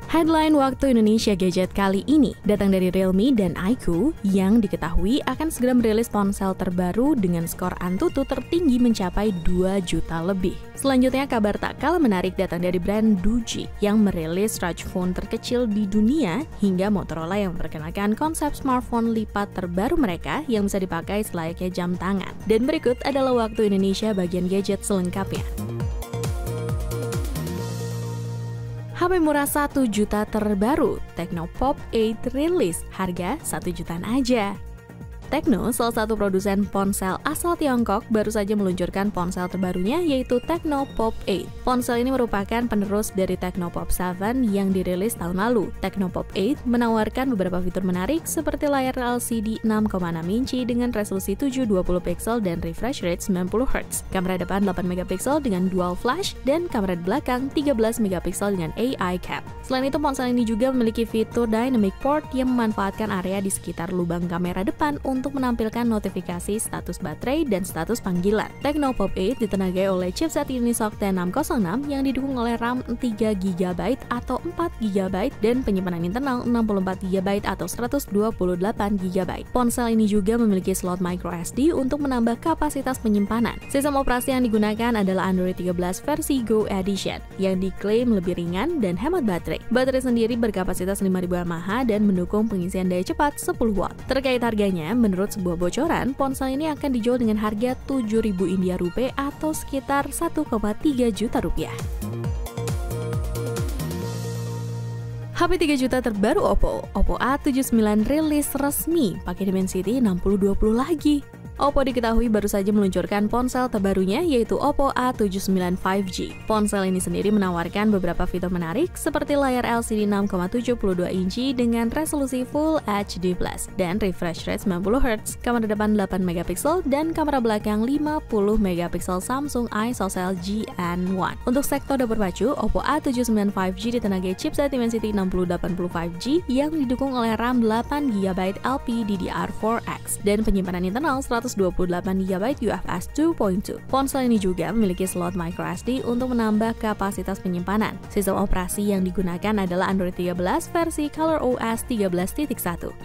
Headline Waktu Indonesia Gadget kali ini datang dari Realme dan iQOO yang diketahui akan segera merilis ponsel terbaru dengan skor Antutu tertinggi mencapai 2 juta lebih. Selanjutnya, kabar tak kalah menarik datang dari brand Doogee yang merilis smartphone terkecil di dunia hingga Motorola yang memperkenalkan konsep smartphone lipat terbaru mereka yang bisa dipakai selayaknya jam tangan. Dan berikut adalah Waktu Indonesia bagian gadget selengkapnya. HP murah 1 juta terbaru, Tecno Pop 8 rilis, harga 1 jutaan aja. Tecno, salah satu produsen ponsel asal Tiongkok, baru saja meluncurkan ponsel terbarunya yaitu Tecno Pop 8. Ponsel ini merupakan penerus dari Tecno Pop 7 yang dirilis tahun lalu. Tecno Pop 8 menawarkan beberapa fitur menarik seperti layar LCD 6,6 inci dengan resolusi 720 pixel dan refresh rate 90 Hz, kamera depan 8 megapiksel dengan dual flash, dan kamera belakang 13 megapiksel dengan AI cam. Selain itu, ponsel ini juga memiliki fitur Dynamic Port yang memanfaatkan area di sekitar lubang kamera depan untuk menampilkan notifikasi status baterai dan status panggilan. Tecno Pop 8 ditenagai oleh chipset Unisoc T606 yang didukung oleh RAM 3GB atau 4GB dan penyimpanan internal 64GB atau 128GB. Ponsel ini juga memiliki slot microSD untuk menambah kapasitas penyimpanan. Sistem operasi yang digunakan adalah Android 13 versi Go Edition yang diklaim lebih ringan dan hemat baterai. Baterai sendiri berkapasitas 5000 mAh dan mendukung pengisian daya cepat 10W. Terkait harganya, menurut sebuah bocoran, ponsel ini akan dijual dengan harga Rp7.000 atau sekitar 1,3 juta rupiah. HP 3 juta terbaru Oppo A79 rilis resmi pakai Dimensity 6020 lagi. Oppo diketahui baru saja meluncurkan ponsel terbarunya yaitu Oppo A79 5G. Ponsel ini sendiri menawarkan beberapa fitur menarik seperti layar LCD 6,72 inci dengan resolusi Full HD+, dan refresh rate 90 Hz, kamera depan 8 megapiksel, dan kamera belakang 50 megapiksel Samsung ISOCELL GN1. Untuk sektor dapur pacu, Oppo A79 5G ditenagai chipset Dimensity 6080 5G yang didukung oleh RAM 8GB LPDDR4X dan penyimpanan internal 128GB UFS 2.2. Ponsel ini juga memiliki slot microSD untuk menambah kapasitas penyimpanan. Sistem operasi yang digunakan adalah Android 13 versi ColorOS 13.1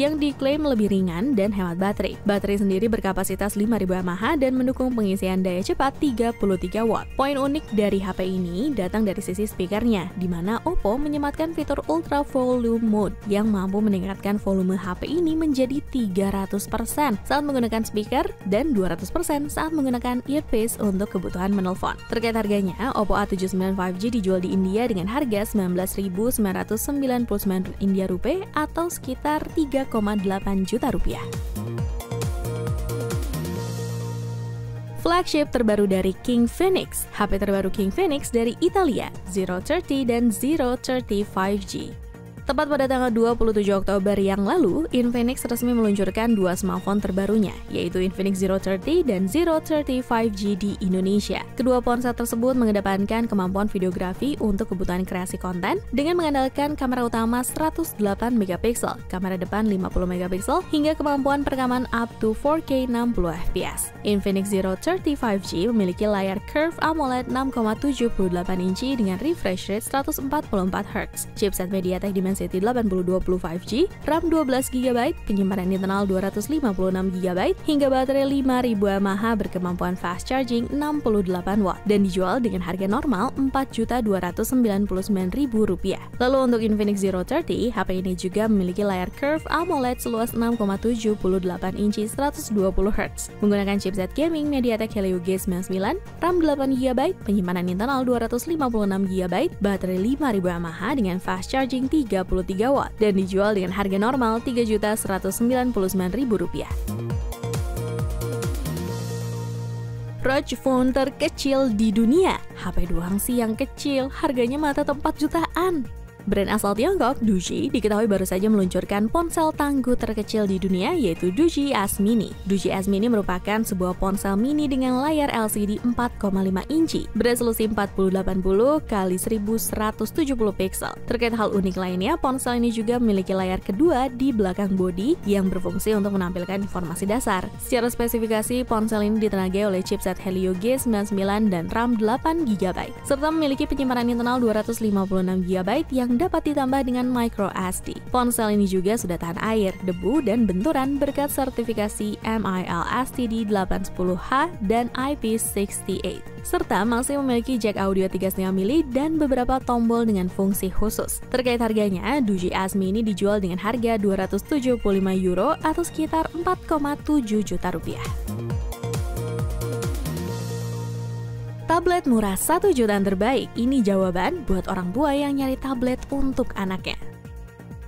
yang diklaim lebih ringan dan hemat baterai. Baterai sendiri berkapasitas 5000 mAh dan mendukung pengisian daya cepat 33W. Poin unik dari HP ini datang dari sisi speakernya, di mana Oppo menyematkan fitur Ultra Volume Mode yang mampu meningkatkan volume HP ini menjadi 300% saat menggunakan speaker dan 200% saat menggunakan earpiece untuk kebutuhan menelpon. Terkait harganya, Oppo A79 5G dijual di India dengan harga Rp19.999 atau sekitar 3,8 juta rupiah. Flagship terbaru dari King Phoenix. HP terbaru King Phoenix dari Italia, Zero 30 dan Zero 30 5G. Tepat pada tanggal 27 Oktober yang lalu, Infinix resmi meluncurkan dua smartphone terbarunya, yaitu Infinix Zero 30 dan Zero 30 5G di Indonesia. Kedua ponsel tersebut mengedepankan kemampuan videografi untuk kebutuhan kreasi konten dengan mengandalkan kamera utama 108MP, kamera depan 50MP, hingga kemampuan perekaman up to 4K 60fps. Infinix Zero 30 5G memiliki layar Curve AMOLED 6,78 inci dengan refresh rate 144Hz, chipset MediaTek Dimensity 8020 5G, RAM 12GB, penyimpanan internal 256GB, hingga baterai 5000 mAh berkemampuan fast charging 68W dan dijual dengan harga normal Rp4.299.000. Lalu untuk Infinix Zero 30, HP ini juga memiliki layar Curve AMOLED seluas 6,78 inci 120Hz, menggunakan chipset gaming MediaTek Helio G99, RAM 8GB, penyimpanan internal 256GB, baterai 5000 mAh dengan fast charging 33W dan dijual dengan harga normal Rp3.199.000. Roach phone terkecil di dunia, HP Doangsi yang kecil, harganya mata 4 jutaan. Brand asal Tiongkok, Doogee, diketahui baru saja meluncurkan ponsel tangguh terkecil di dunia yaitu Doogee S Mini. Doogee S Mini merupakan sebuah ponsel mini dengan layar LCD 4,5 inci, beresolusi 4080x1170 pixel. Terkait hal unik lainnya, ponsel ini juga memiliki layar kedua di belakang bodi yang berfungsi untuk menampilkan informasi dasar. Secara spesifikasi, ponsel ini ditenagai oleh chipset Helio G99 dan RAM 8GB, serta memiliki penyimpanan internal 256GB yang yang dapat ditambah dengan micro SD. Ponsel ini juga sudah tahan air, debu, dan benturan berkat sertifikasi MIL STD 810H dan IP68, serta masih memiliki jack audio 3,5 mili dan beberapa tombol dengan fungsi khusus. Terkait harganya, Doogee Asmi ini dijual dengan harga €275 atau sekitar 4,7 juta rupiah. Tablet murah 1 jutaan terbaik, ini jawaban buat orang tua yang nyari tablet untuk anaknya.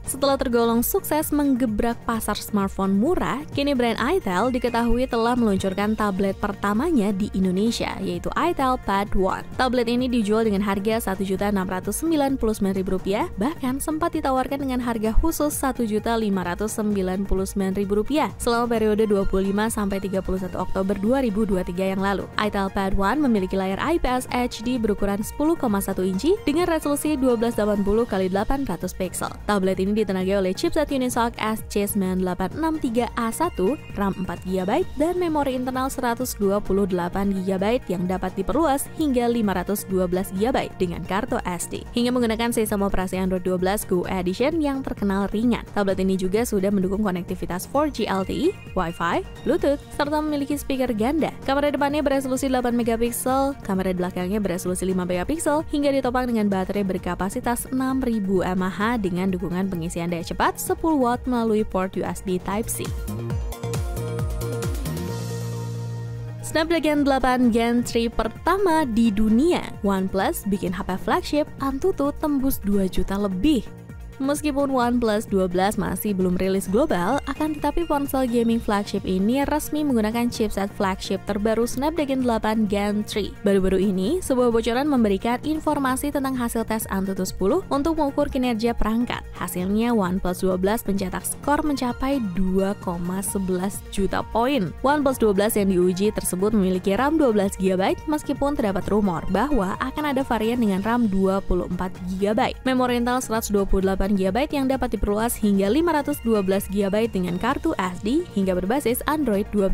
Setelah tergolong sukses menggebrak pasar smartphone murah, kini brand itel diketahui telah meluncurkan tablet pertamanya di Indonesia, yaitu itel Pad One. Tablet ini dijual dengan harga Rp1.699.000, bahkan sempat ditawarkan dengan harga khusus Rp1.599.000 selama periode 25-31 Oktober 2023 yang lalu. itel Pad One memiliki layar IPS HD berukuran 10,1 inci dengan resolusi 1280x800 pixel. Tablet ini ditenagai oleh chipset Unisoc SC9863A1, RAM 4GB, dan memori internal 128GB yang dapat diperluas hingga 512GB dengan kartu SD. Hingga menggunakan sistem operasi Android 12 Go Edition yang terkenal ringan. Tablet ini juga sudah mendukung konektivitas 4G LTE, Wi-Fi, Bluetooth, serta memiliki speaker ganda. Kamera depannya beresolusi 8MP, kamera belakangnya beresolusi 5MP, hingga ditopang dengan baterai berkapasitas 6000 mAh dengan dukungan pengisian daya cepat 10W melalui port USB Type-C. Snapdragon 8 Gen 3 pertama di dunia. OnePlus bikin HP flagship Antutu tembus 2 juta lebih. Meskipun OnePlus 12 masih belum rilis global, akan tetapi ponsel gaming flagship ini resmi menggunakan chipset flagship terbaru Snapdragon 8 Gen 3. Baru-baru ini, sebuah bocoran memberikan informasi tentang hasil tes Antutu 10 untuk mengukur kinerja perangkat. Hasilnya, OnePlus 12 mencetak skor mencapai 2,11 juta poin. OnePlus 12 yang diuji tersebut memiliki RAM 12GB, meskipun terdapat rumor bahwa akan ada varian dengan RAM 24GB. Memori internal 128GB yang dapat diperluas hingga 512GB dengan kartu SD hingga berbasis Android 12.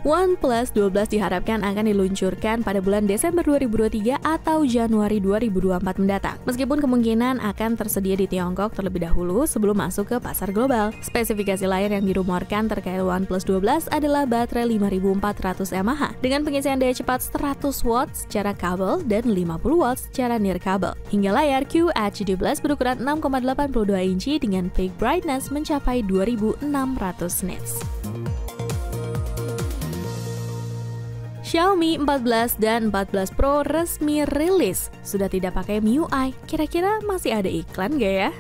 OnePlus 12 diharapkan akan diluncurkan pada bulan Desember 2023 atau Januari 2024 mendatang. Meskipun kemungkinan akan tersedia di Tiongkok terlebih dahulu sebelum masuk ke pasar global. Spesifikasi lain yang dirumorkan terkait OnePlus 12 adalah baterai 5400 mAh dengan pengisian daya cepat 100W secara kabel dan 50W secara nirkabel. Hingga layar QHD+ berukuran 6,82 inci dengan peak brightness mencapai 2600 nits. Xiaomi 14 dan 14 Pro resmi rilis. Sudah tidak pakai MIUI, kira-kira masih ada iklan gak ya?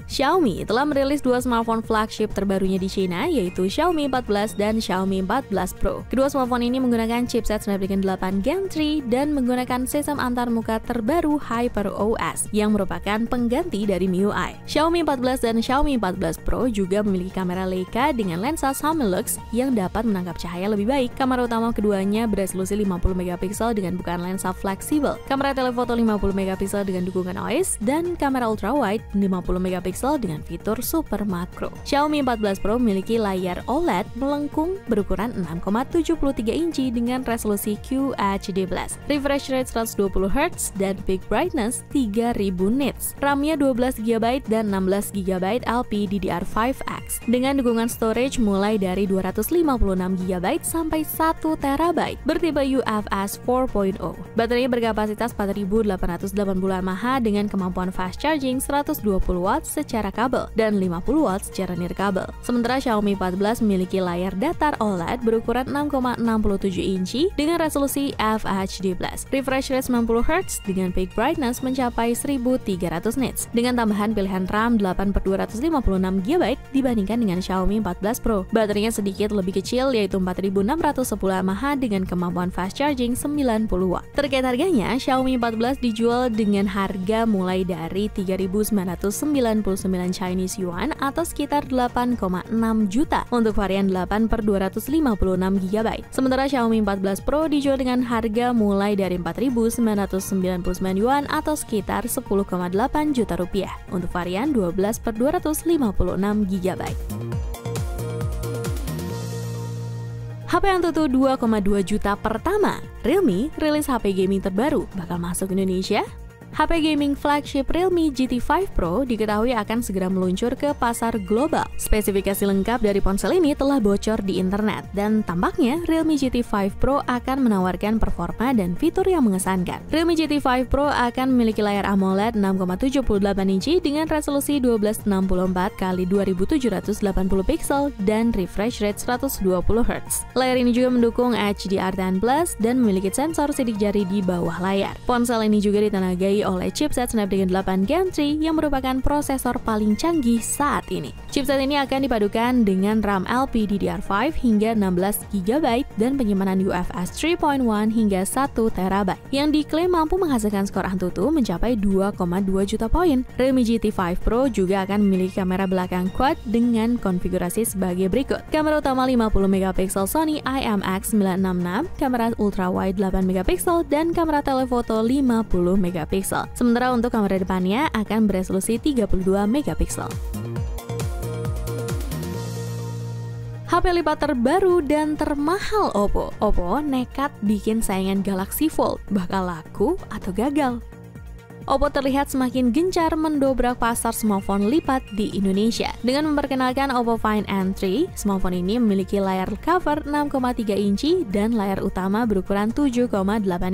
Xiaomi telah merilis dua smartphone flagship terbarunya di China, yaitu Xiaomi 14 dan Xiaomi 14 Pro. Kedua smartphone ini menggunakan chipset Snapdragon 8 Gen 3 dan menggunakan sistem antarmuka terbaru HyperOS yang merupakan pengganti dari MIUI. Xiaomi 14 dan Xiaomi 14 Pro juga memiliki kamera Leica dengan lensa Summilux yang dapat menangkap cahaya lebih baik. Kamera utama keduanya beresolusi 50MP dengan bukaan lensa fleksibel, kamera telefoto 50MP dengan dukungan OIS, dan kamera ultrawide 50MP dengan fitur super makro. Xiaomi 14 Pro memiliki layar OLED melengkung berukuran 6,73 inci dengan resolusi QHD+, refresh rate 120Hz, dan peak brightness 3000 nits. RAM-nya 12GB dan 16GB LPDDR5X dengan dukungan storage mulai dari 256GB sampai 1TB bertipe UFS 4.0. Baterainya berkapasitas 4880 mAh dengan kemampuan fast charging 120W secara kabel dan 50W secara nirkabel. Sementara Xiaomi 14 memiliki layar datar OLED berukuran 6,67 inci dengan resolusi FHD+, refresh rate 90Hz dengan peak brightness mencapai 1300 nits dengan tambahan pilihan RAM 8/256GB dibandingkan dengan Xiaomi 14 Pro. Baterainya sedikit lebih kecil yaitu 4610 mAh dengan kemampuan fast charging 90W. Terkait harganya, Xiaomi 14 dijual dengan harga mulai dari 3.999 Chinese Yuan atau sekitar 8,6 juta untuk varian 8/256GB. Sementara Xiaomi 14 Pro dijual dengan harga mulai dari 4.999 Yuan atau sekitar 10,8 juta rupiah untuk varian 12/256GB. HP Antutu 2,2 juta pertama. Realme rilis HP gaming terbaru bakal masuk Indonesia? HP gaming flagship Realme GT5 Pro diketahui akan segera meluncur ke pasar global. Spesifikasi lengkap dari ponsel ini telah bocor di internet, dan tampaknya Realme GT5 Pro akan menawarkan performa dan fitur yang mengesankan. Realme GT5 Pro akan memiliki layar AMOLED 6,78 inci dengan resolusi 1264 x 2780 pixel dan refresh rate 120 Hz. Layar ini juga mendukung HDR10+ dan memiliki sensor sidik jari di bawah layar. Ponsel ini juga ditenagai oleh chipset Snapdragon 8 Gen 3 yang merupakan prosesor paling canggih saat ini. Chipset ini akan dipadukan dengan RAM LPDDR5 hingga 16 GB dan penyimpanan UFS 3.1 hingga 1 TB yang diklaim mampu menghasilkan skor Antutu mencapai 2,2 juta poin. Realme GT5 Pro juga akan memiliki kamera belakang quad dengan konfigurasi sebagai berikut. Kamera utama 50MP Sony IMX966, kamera ultrawide 8MP dan kamera telefoto 50MP. Sementara untuk kamera depannya akan beresolusi 32MP. HP lipat terbaru dan termahal Oppo. Oppo nekat bikin saingan Galaxy Fold, bakal laku atau gagal? Oppo terlihat semakin gencar mendobrak pasar smartphone lipat di Indonesia. Dengan memperkenalkan Oppo Find N3, smartphone ini memiliki layar cover 6,3 inci dan layar utama berukuran 7,8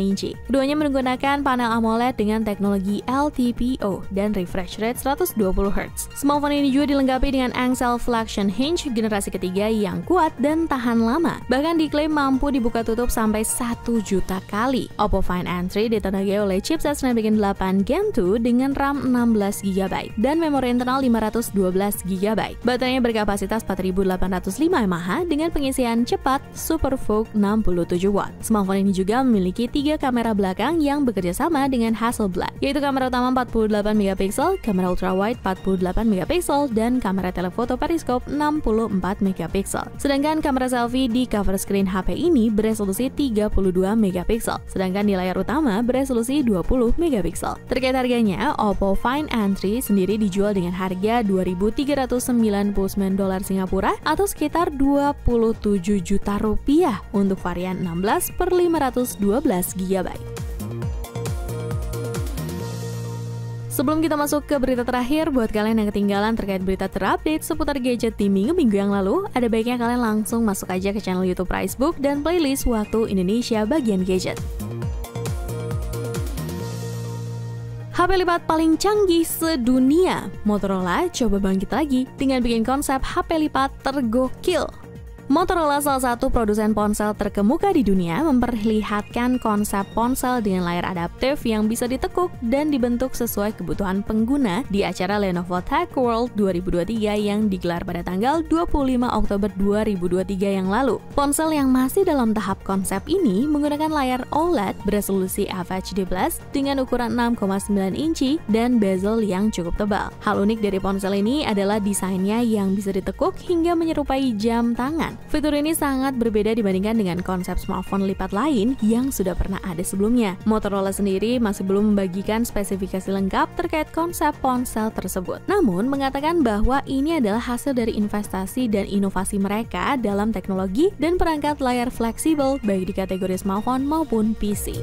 inci. Keduanya menggunakan panel AMOLED dengan teknologi LTPO dan refresh rate 120 Hz. Smartphone ini juga dilengkapi dengan Angsel Flexion Hinge generasi ketiga yang kuat dan tahan lama. Bahkan diklaim mampu dibuka tutup sampai 1 juta kali. Oppo Find N3 ditenagai oleh chipset Snapdragon 8 Gen 2 dengan RAM 16 GB dan memori internal 512 GB. Baterainya berkapasitas 4805 mAh dengan pengisian cepat Super VOOC 67 Watt. Smartphone ini juga memiliki 3 kamera belakang yang bekerja sama dengan Hasselblad, yaitu kamera utama 48MP, kamera ultrawide 48MP, dan kamera telefoto periskop 64MP. Sedangkan kamera selfie di cover screen HP ini beresolusi 32MP, sedangkan di layar utama beresolusi 20MP. Terkait harganya, Oppo Find N3 sendiri dijual dengan harga $2.399 Singapura atau sekitar 27 juta rupiah untuk varian 16/512 GB. Sebelum kita masuk ke berita terakhir, buat kalian yang ketinggalan terkait berita terupdate seputar gadget di minggu-minggu yang lalu, ada baiknya kalian langsung masuk aja ke channel YouTube Pricebook dan playlist Waktu Indonesia bagian gadget. HP lipat paling canggih sedunia, Motorola coba bangkit lagi dengan bikin konsep HP lipat tergokil. Motorola, salah satu produsen ponsel terkemuka di dunia, memperlihatkan konsep ponsel dengan layar adaptif yang bisa ditekuk dan dibentuk sesuai kebutuhan pengguna di acara Lenovo Tech World 2023 yang digelar pada tanggal 25 Oktober 2023 yang lalu. Ponsel yang masih dalam tahap konsep ini menggunakan layar OLED beresolusi FHD+ dengan ukuran 6,9 inci dan bezel yang cukup tebal. Hal unik dari ponsel ini adalah desainnya yang bisa ditekuk hingga menyerupai jam tangan. Fitur ini sangat berbeda dibandingkan dengan konsep smartphone lipat lain yang sudah pernah ada sebelumnya. Motorola sendiri masih belum membagikan spesifikasi lengkap terkait konsep ponsel tersebut, namun mengatakan bahwa ini adalah hasil dari investasi dan inovasi mereka dalam teknologi dan perangkat layar fleksibel baik di kategori smartphone maupun PC.